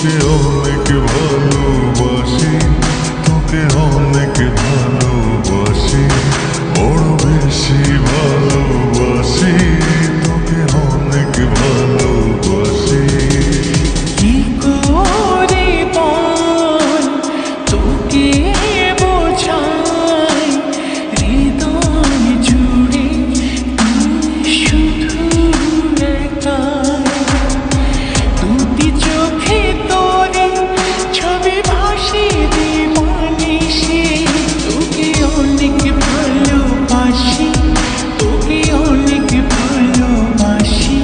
তোকে অনেক ভালোবাসি, তোকে অনেক ভালোবাসি, বড় বেশি ভালোবাসি, তোকে অনেক ভালোবাসি। কি করে বল তোকে বোঝাই, হৃদয় জুড়ে তুই শুধু একাই। দুটি চোখে তোরে ছবি ভাসে দিবানিশি, তোকে অনেক ভালোবাসি, তোকে অনেক ভালোবাসি,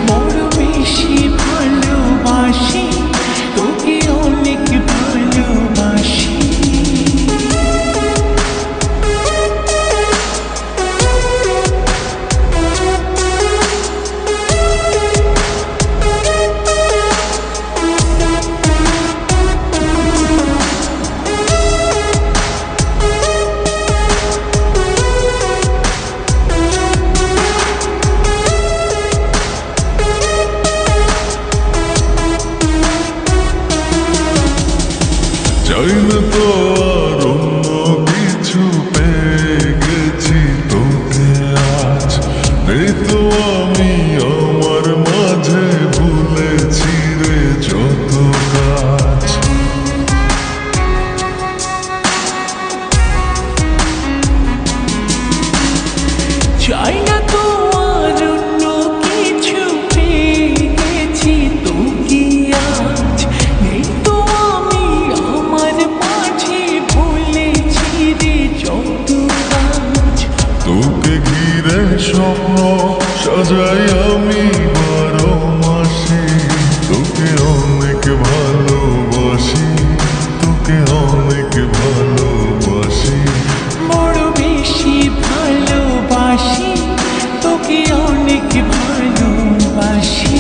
বড় বেশি ভালোবাসি, তোকে অনেক ভালোবাসি। চাই না তো আর অন্য কিছু, পেয়ে গেছি তোকে আজ। নেই তো আমি আমার মাঝে, ভুলেছি রে যত কাজ। চাই না তো আর অন্য কিছু, পেয়ে গেছি তোকে আজ। নেই তো আমি আমার মাঝে, ভুলেছি রে যত কাজ। তোকে ঘিরে স্বপ্ন সাজাই আমি 12 মাসে, তোকে অনেক ভালোবাসি, তোকে অনেক ভালোবাসি, বড় বেশি ভালোবাসি, তোকে অনেক ভালোবাসি।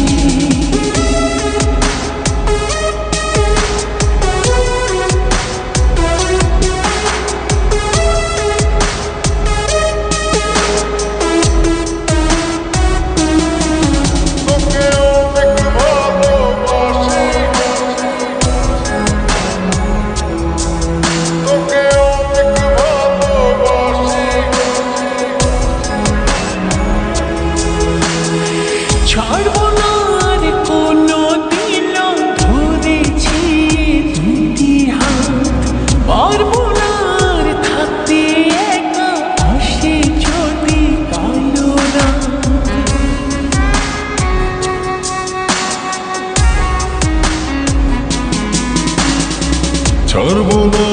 তোকে অনেক ভালোবাসি, তোকে অনেক ভালোবাসি। ছাড়বো না আর কোনো দিন, ধরেছি দুটি হাত। পারবো না আর থাকতে একা, আসে যদি কালো রাত। ছাড়বো না